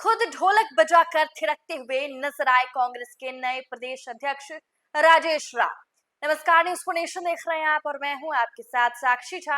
खुद ढोलक बजाकर थिरकते हुए नजर आए कांग्रेस के नए प्रदेश अध्यक्ष राजेश राम। नमस्कार, न्यूज़ फॉर नेशन देख रहे हैं आप और मैं हूं आपके साथ साक्षी झा।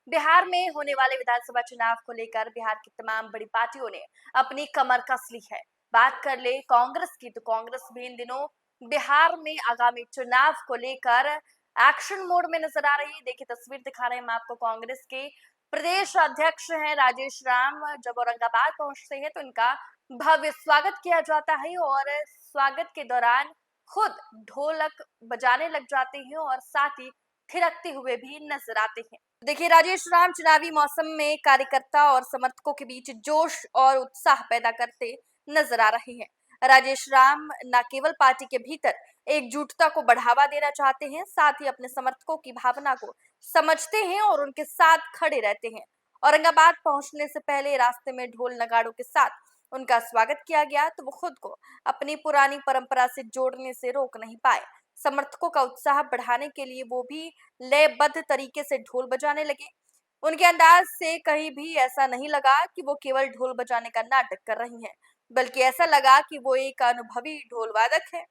बिहार में होने वाले विधानसभा चुनाव को लेकर बिहार की तमाम बड़ी पार्टियों ने अपनी कमर कस ली है। बात कर ले कांग्रेस की, तो कांग्रेस भी इन दिनों बिहार में आगामी चुनाव को लेकर एक्शन मोड में नजर आ रही है। देखिए, तस्वीर दिखा रहे हैं हम आपको। कांग्रेस के प्रदेश अध्यक्ष हैं राजेश राम। जब औरंगाबाद पहुंचते हैं तो इनका भव्य स्वागत किया जाता है और स्वागत के दौरान खुद ढोलक बजाने लग जाते हैं और साथ ही थिरकते हुए भी नजर आते हैं। देखिए, राजेश राम चुनावी मौसम में कार्यकर्ता और समर्थकों के बीच जोश और उत्साह पैदा करते नजर आ रहे हैं। राजेश राम न केवल पार्टी के भीतर एकजुटता को बढ़ावा देना चाहते हैं, साथ ही अपने समर्थकों की भावना को समझते हैं और उनके साथ खड़े रहते हैं। औरंगाबाद पहुंचने से पहले रास्ते में ढोल नगाड़ों के साथ उनका स्वागत किया गया, तो वो खुद को अपनी पुरानी परंपरा से जोड़ने से रोक नहीं पाए। समर्थकों का उत्साह बढ़ाने के लिए वो भी लयबद्ध तरीके से ढोल बजाने लगे। उनके अंदाज से कहीं भी ऐसा नहीं लगा कि वो केवल ढोल बजाने का नाटक कर रही हैं, बल्कि ऐसा लगा कि वो एक अनुभवी ढोल वादक है।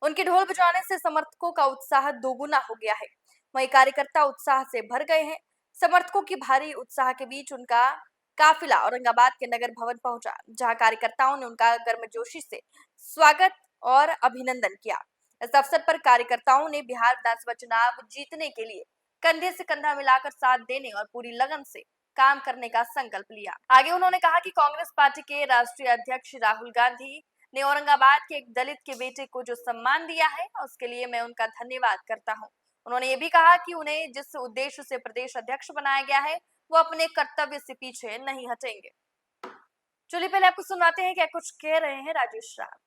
उनके ढोल बजाने से समर्थकों का उत्साह दोगुना हो गया है। वहीं कार्यकर्ता उत्साह से भर गए हैं। समर्थकों की भारी उत्साह के बीच उनका काफिला औरंगाबाद के नगर भवन पहुंचा, जहां कार्यकर्ताओं ने उनका गर्मजोशी से स्वागत और अभिनंदन किया। इस अवसर पर कार्यकर्ताओं ने बिहार विधानसभा चुनाव जीतने के लिए कंधे से कंधा मिलाकर साथ देने और पूरी लगन से काम करने का संकल्प लिया। आगे उन्होंने कहा कि कांग्रेस पार्टी के राष्ट्रीय अध्यक्ष राहुल गांधी ने औरंगाबाद के एक दलित के बेटे को जो सम्मान दिया है, उसके लिए मैं उनका धन्यवाद करता हूं। उन्होंने ये भी कहा कि उन्हें जिस उद्देश्य से प्रदेश अध्यक्ष बनाया गया है, वो अपने कर्तव्य से पीछे नहीं हटेंगे। चलिए पहले आपको सुनाते हैं क्या कुछ कह रहे हैं राजेश राम।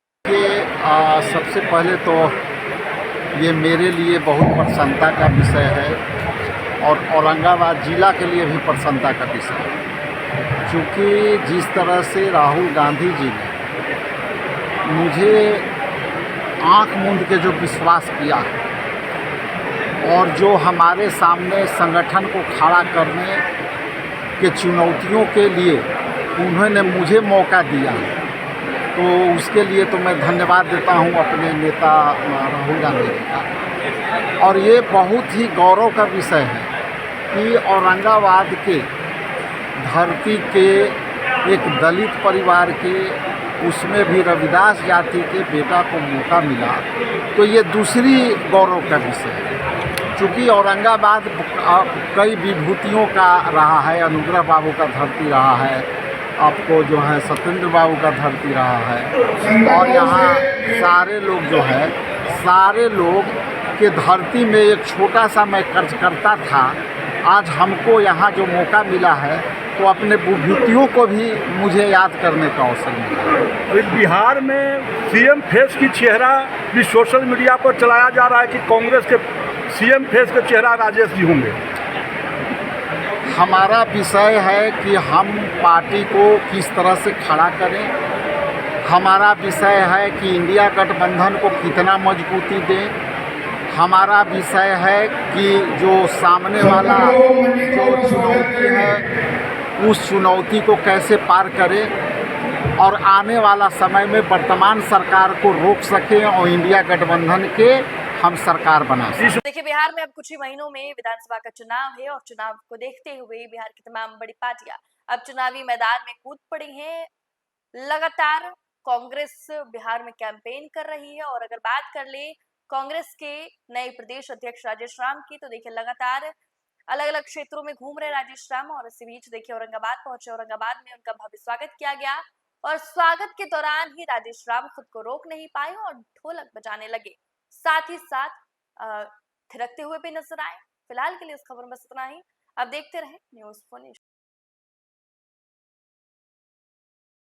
सबसे पहले तो ये मेरे लिए बहुत प्रसन्नता का विषय है और औरंगाबाद जिला के लिए भी प्रसन्नता का विषय है, क्योंकि जिस तरह से राहुल गांधी जी ने मुझे आंख मूंद के जो विश्वास किया और जो हमारे सामने संगठन को खड़ा करने के चुनौतियों के लिए उन्होंने मुझे मौका दिया, तो उसके लिए तो मैं धन्यवाद देता हूं अपने नेता राहुल गांधी जी का। और ये बहुत ही गौरव का विषय है कि औरंगाबाद के धरती के एक दलित परिवार के, उसमें भी रविदास जाति के बेटा को मौका मिला, तो ये दूसरी गौरव का विषय है। चूँकि औरंगाबाद कई विभूतियों का रहा है, अनुग्रह बाबू का धरती रहा है, आपको जो है सत्येंद्र बाबू का धरती रहा है, और यहाँ सारे लोग जो है, सारे लोग के धरती में एक छोटा सा मैं कार्यकर्ता था। आज हमको यहाँ जो मौका मिला है, तो अपने विभूतियों को भी मुझे याद करने का अवसर मिला। बिहार में सीएम फेस की चेहरा भी सोशल मीडिया पर चलाया जा रहा है कि कांग्रेस के सीएम फेस का चेहरा राजेश जी होंगे। हमारा विषय है कि हम पार्टी को किस तरह से खड़ा करें। हमारा विषय है कि इंडिया गठबंधन को कितना मजबूती दें। हमारा विषय है कि जो सामने वाला जो चुनौती है, उस चुनौती को कैसे पार करें और आने वाला समय में वर्तमान सरकार को रोक सकें और इंडिया गठबंधन के हम सरकार बना सकें। देखिए, बिहार में अब कुछ ही महीनों में विधानसभा का चुनाव है और चुनाव को देखते हुए बिहार की तमाम बड़ी पार्टियां अब चुनावी मैदान में कूद पड़ी हैं। लगातार कांग्रेस बिहार में कैंपेन कर रही है और अगर बात कर ले कांग्रेस के नए प्रदेश अध्यक्ष राजेश राम की, तो देखिए लगातार अलग अलग क्षेत्रों में घूम रहे राजेश राम और इसी बीच देखिए औरंगाबाद पहुंचे। औरंगाबाद में उनका भव्य स्वागत किया गया और स्वागत के दौरान ही राजेश राम खुद को रोक नहीं पाए और ढोलक बजाने लगे, साथ ही साथ थिरकते हुए भी नजर आए। फिलहाल के लिए इस खबर में बस इतना ही। अब देखते रहें न्यूज़ फॉर नेशन।